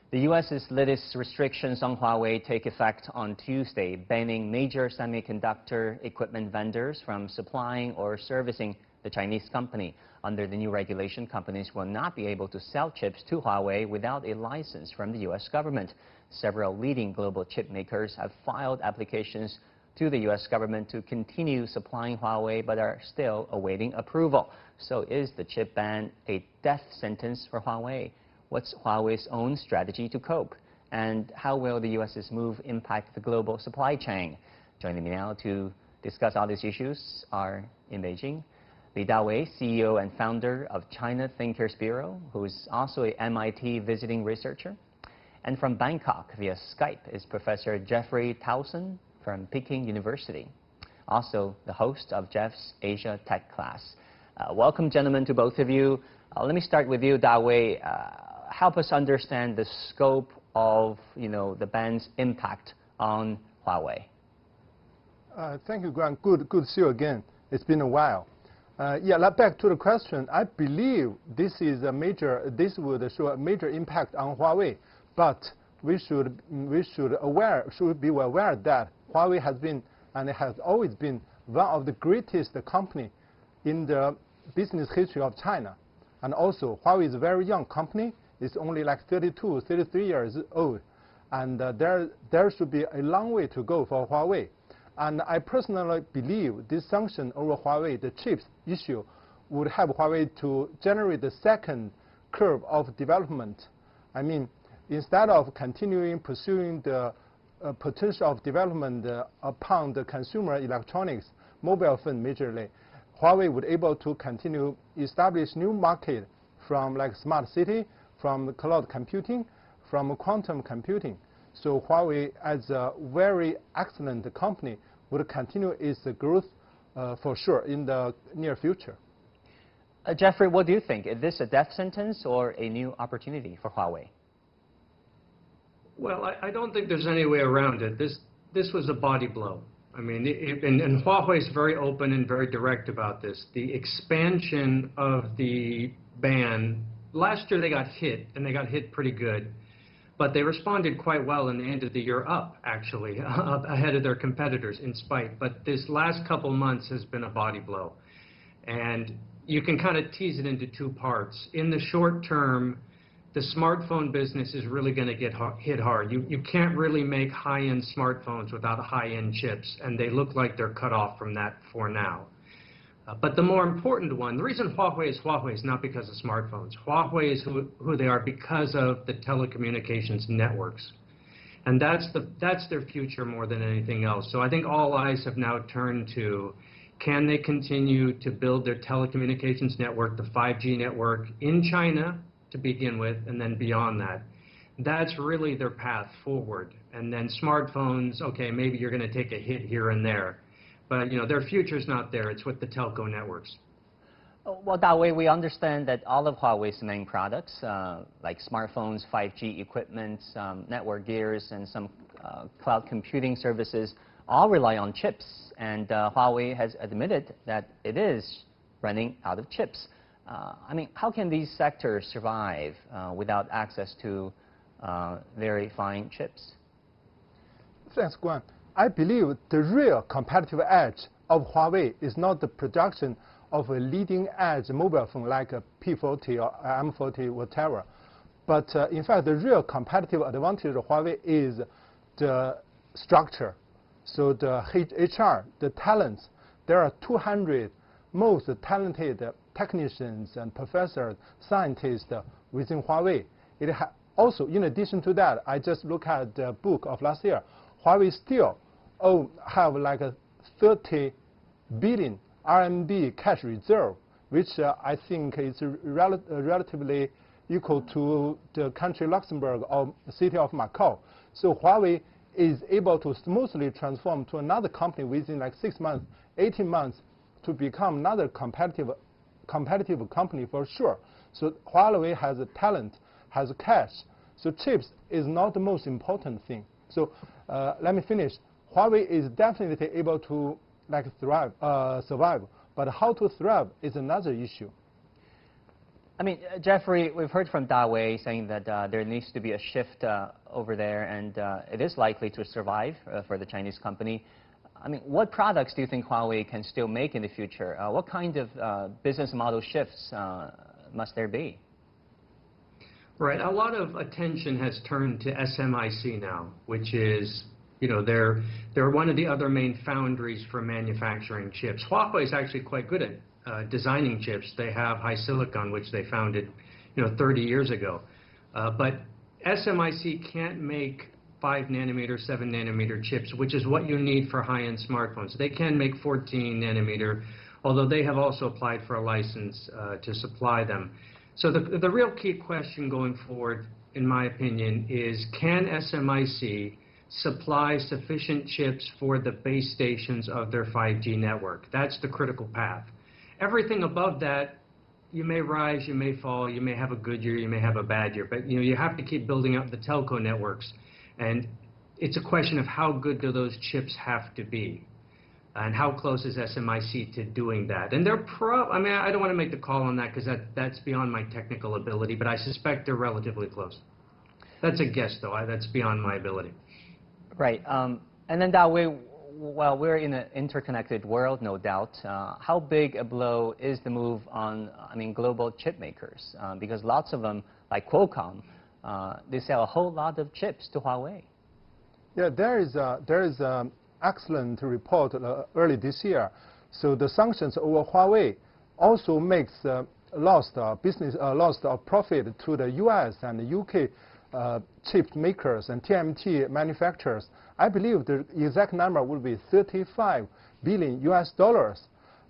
The U.S.'s latest restrictions on Huawei take effect on Tuesday, banning major semiconductor equipment vendors from supplying or servicing the Chinese company. Under the new regulation, companies will not be able to sell chips to Huawei without a license from the U.S. government. Several leading global chip makers have filed applications to the U.S. government to continue supplying Huawei, but are still awaiting approval. So is the chip ban a death sentence for Huawei? What's Huawei's own strategy to cope? And how will the U.S.'s move impact the global supply chain? Joining me now to discuss all these issues are in Beijing, Dawei, CEO and founder of China Thinkers Bureau, who is also a MIT visiting researcher. And from Bangkok via Skype is Professor Jeffery Towson from Peking University, also the host of Jeff's Asia Tech class. Welcome, gentlemen, to both of you. Let me start with you, Dawei. Help us understand the scope of, the ban's impact on Huawei. Thank you, Grant. Good to see you again. It's been a while. Back to the question. I believe this would show a major impact on Huawei, but we should be aware that Huawei has been and has always been one of the greatest company in the business history of China. And also, Huawei is a very young company. It's only like 32, 33 years old. And there should be a long way to go for Huawei. And I personally believe this sanction over Huawei, the chips issue, would help Huawei to generate the second curve of development. I mean, instead of continuing pursuing the potential of development upon the consumer electronics, mobile phone majorly, Huawei would able to continue establish new market from like smart city, from cloud computing, from quantum computing. So Huawei, as a very excellent company, would continue its growth for sure in the near future. Jeffrey, what do you think? Is this a death sentence or a new opportunity for Huawei? Well, I don't think there's any way around it. This was a body blow. I mean, and Huawei is very open and very direct about this. The expansion of the ban, last year they got hit, and they got hit pretty good. But they responded quite well in the end of the year up, actually, up ahead of their competitors in spite. But this last couple months has been a body blow. And you can kind of tease it into two parts. In the short term, the smartphone business is really going to get hit hard. You can't really make high-end smartphones without high-end chips, and they look like they're cut off from that for now. But the more important one, the reason Huawei is not because of smartphones. Huawei is who they are because of the telecommunications networks. And that's their future more than anything else. So I think all eyes have now turned to, can they continue to build their telecommunications network, the 5G network, in China to begin with, and then beyond that. That's really their path forward. And then smartphones, okay, maybe you're going to take a hit here and there. But, their future's not there. It's with the telco networks. Well, Dawei, we understand that all of Huawei's main products, like smartphones, 5G equipment, network gears, and some cloud computing services, all rely on chips. And Huawei has admitted that it is running out of chips. I mean, how can these sectors survive without access to very fine chips? Thanks, Guan. I believe the real competitive edge of Huawei is not the production of a leading-edge mobile phone like a P40 or M40, whatever. But in fact, the real competitive advantage of Huawei is the structure. So the HR, the talents, there are 200 most talented technicians and professors, scientists within Huawei. Also, in addition to that, I just looked at the book of last year. Huawei still have like a 30 billion RMB cash reserve, which I think is relatively equal to the country Luxembourg or the city of Macau. So Huawei is able to smoothly transform to another company within like 6 months, 18 months to become another competitive company for sure. So Huawei has a talent, has a cash. So chips is not the most important thing. So let me finish. Huawei is definitely able to survive, but how to thrive is another issue. I mean, Jeffrey, we've heard from Dawei saying that there needs to be a shift over there, and it is likely to survive for the Chinese company. I mean, what products do you think Huawei can still make in the future? What kind of business model shifts must there be? Right. A lot of attention has turned to SMIC now, which is, you know, they're one of the other main foundries for manufacturing chips. Huawei is actually quite good at designing chips. They have HiSilicon, which they founded, you know, 30 years ago. But SMIC can't make 5 nanometer, 7 nanometer chips, which is what you need for high-end smartphones. They can make 14 nanometer, although they have also applied for a license to supply them. So the real key question going forward, in my opinion, is can SMIC supply sufficient chips for the base stations of their 5G network? That's the critical path. Everything above that, you may rise, you may fall, you may have a good year, you may have a bad year, but you know, you have to keep building up the telco networks. And it's a question of how good do those chips have to be, and how close is SMIC to doing that. And they're I mean, I don't want to make the call on that because that's beyond my technical ability, but I suspect they're relatively close. That's a guess, though. That's beyond my ability. Right. And then Dawei, well, we're in an interconnected world, no doubt. How big a blow is the move on, I mean, global chip makers? Because lots of them, like Qualcomm, they sell a whole lot of chips to Huawei. Yeah, there is excellent report early this year. So the sanctions over Huawei also makes lost of profit to the U.S. and the U.K. Chip makers and TMT manufacturers. I believe the exact number would be $35 billion,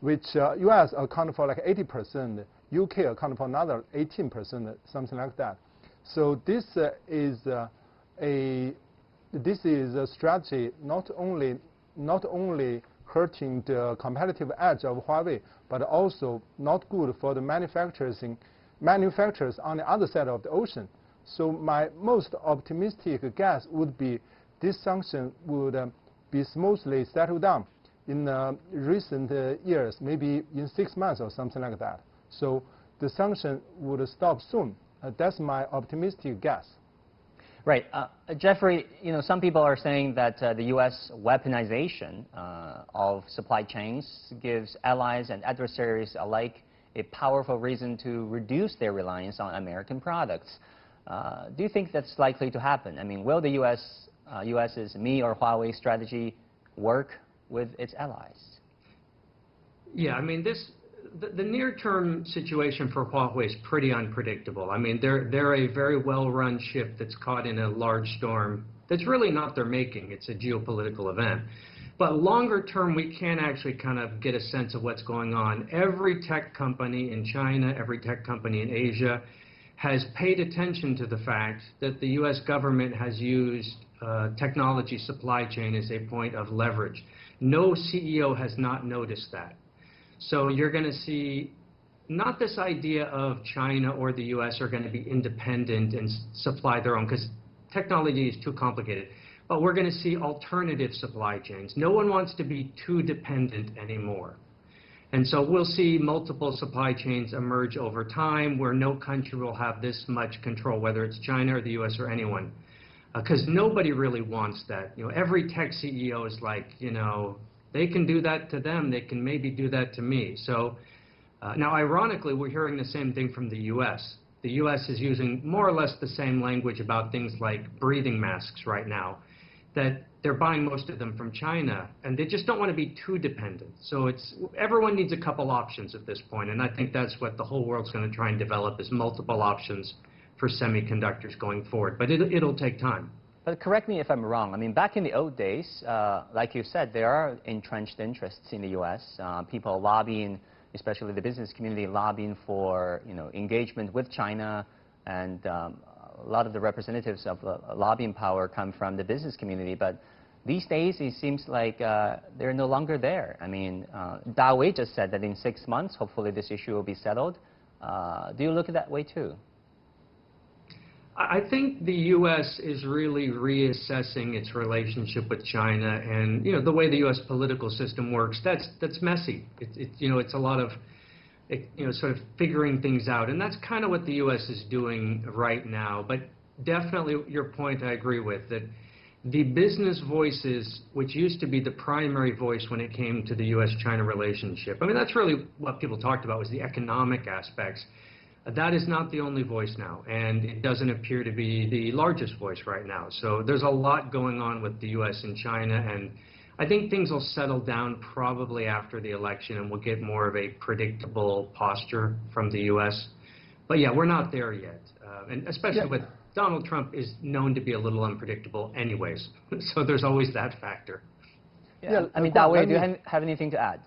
which U.S. account for like 80%, U.K. account for another 18%, something like that. So this is a strategy not only hurting the competitive edge of Huawei, but also not good for the manufacturers on the other side of the ocean. So my most optimistic guess would be this sanction would be smoothly settled down in recent years, maybe in 6 months or something like that. So the sanction would stop soon. That's my optimistic guess. Right. Jeffrey, you know, some people are saying that the U.S. weaponization of supply chains gives allies and adversaries alike a powerful reason to reduce their reliance on American products. Do you think that's likely to happen? I mean, will the U.S.'s me or Huawei strategy work with its allies? Yeah, I mean, the near-term situation for Huawei is pretty unpredictable. I mean, they're a very well-run ship that's caught in a large storm that's really not their making. It's a geopolitical event. But longer term, we can actually kind of get a sense of what's going on. Every tech company in China, every tech company in Asia has paid attention to the fact that the U.S. government has used technology supply chain as a point of leverage. No CEO has not noticed that. So you're going to see not this idea of China or the U.S. are going to be independent and supply their own, because technology is too complicated. But we're going to see alternative supply chains. No one wants to be too dependent anymore. And so we'll see multiple supply chains emerge over time where no country will have this much control, whether it's China or the U.S. or anyone. Because nobody really wants that. You know, every tech CEO is like, you know, they can do that to them. They can maybe do that to me. So now, ironically, we're hearing the same thing from the U.S. The U.S. is using more or less the same language about things like breathing masks right now, that they're buying most of them from China, and they just don't want to be too dependent. So everyone needs a couple options at this point, and I think that's what the whole world's going to try and develop, is multiple options for semiconductors going forward. But it'll take time. But correct me if I'm wrong. I mean, back in the old days, like you said, there are entrenched interests in the U.S. People lobbying, especially the business community, lobbying for, you know, engagement with China, and a lot of the representatives of lobbying power come from the business community. But these days, it seems like they're no longer there. I mean, Dawei just said that in 6 months, hopefully this issue will be settled. Do you look at that way too? I think the U.S. is really reassessing its relationship with China, and you know the way the U.S. political system works. That's messy. You know, it's a lot of sort of figuring things out. And that's kind of what the U.S. is doing right now. But definitely your point I agree with, that the business voices, which used to be the primary voice when it came to the U.S.-China relationship, I mean, that's really what people talked about, was the economic aspects. That is not the only voice now, and it doesn't appear to be the largest voice right now. So there's a lot going on with the U.S. and China, and I think things will settle down probably after the election, and we'll get more of a predictable posture from the U.S. But yeah, we're not there yet, and especially with Donald Trump is known to be a little unpredictable anyways, so there's always that factor. Yeah, I mean, Dawei, do you have anything to add?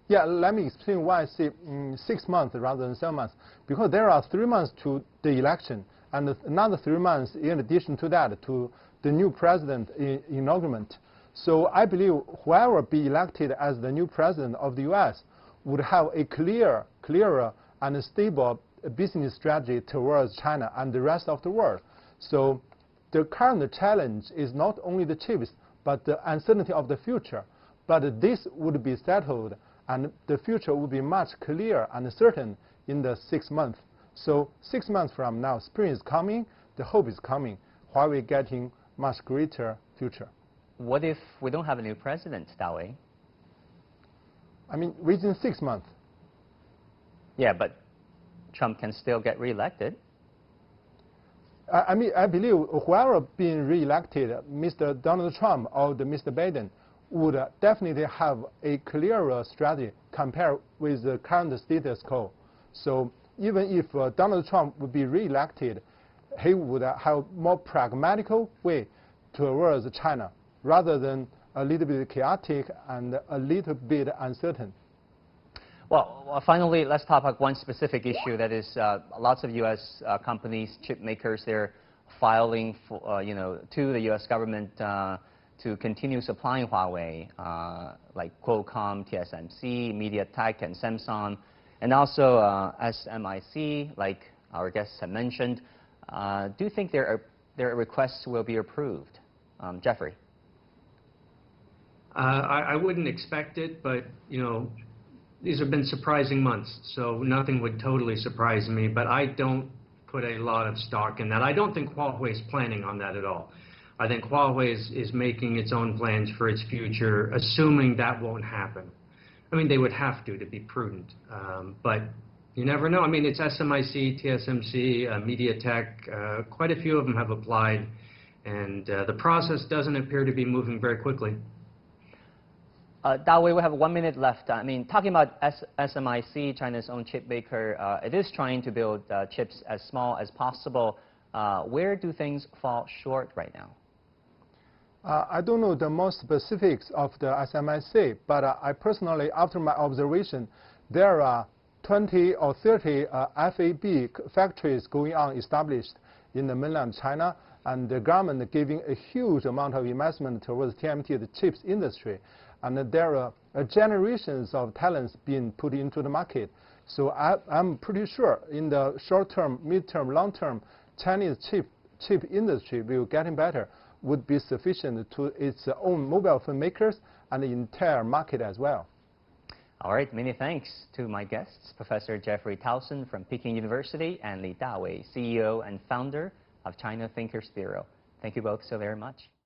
Yeah, let me explain why I say 6 months rather than 7 months. Because there are 3 months to the election, and another 3 months in addition to that to the new president inaugurement. So I believe whoever be elected as the new president of the U.S. would have a clearer and stable business strategy towards China and the rest of the world. So the current challenge is not only the chips, but the uncertainty of the future. But this would be settled, and the future will be much clearer and certain in the 6 months. So 6 months from now, spring is coming, the hope is coming, Huawei getting much greater future. What if we don't have a new president, Dawei? I mean, within 6 months. Yeah, but Trump can still get reelected. I mean, I believe whoever being reelected, Mr. Donald Trump or Mr. Biden, would definitely have a clearer strategy compared with the current status quo. So even if Donald Trump would be reelected, he would have more pragmatical way towards China rather than a little bit chaotic and a little bit uncertain. Well, finally, let's talk about one specific issue that is lots of U.S. Companies, chip makers, they're filing for, to the U.S. government to continue supplying Huawei, like Qualcomm, TSMC, MediaTek, and Samsung, and also SMIC, like our guests have mentioned. Do you think their requests will be approved? Jeffrey? I wouldn't expect it, but, these have been surprising months, so nothing would totally surprise me, but I don't put a lot of stock in that. I don't think Huawei is planning on that at all. I think Huawei is making its own plans for its future, assuming that won't happen. I mean, they would have to be prudent, but you never know. I mean, it's SMIC, TSMC, MediaTek, quite a few of them have applied, and the process doesn't appear to be moving very quickly. Dawei, we have 1 minute left. I mean, talking about SMIC, China's own chip maker, it is trying to build chips as small as possible. Where do things fall short right now? I don't know the most specifics of the SMIC, but I personally, after my observation, there are 20 or 30 FAB factories going on established in the mainland China, and the government giving a huge amount of investment towards TMT, the chips industry. And there are generations of talents being put into the market. So I'm pretty sure in the short term, mid-term, long-term, Chinese chip industry will getting better, would be sufficient to its own mobile phone makers and the entire market as well. All right, many thanks to my guests, Professor Jeffery Towson from Peking University and Li Dawei, CEO and founder of China Thinkers Bureau. Thank you both so very much.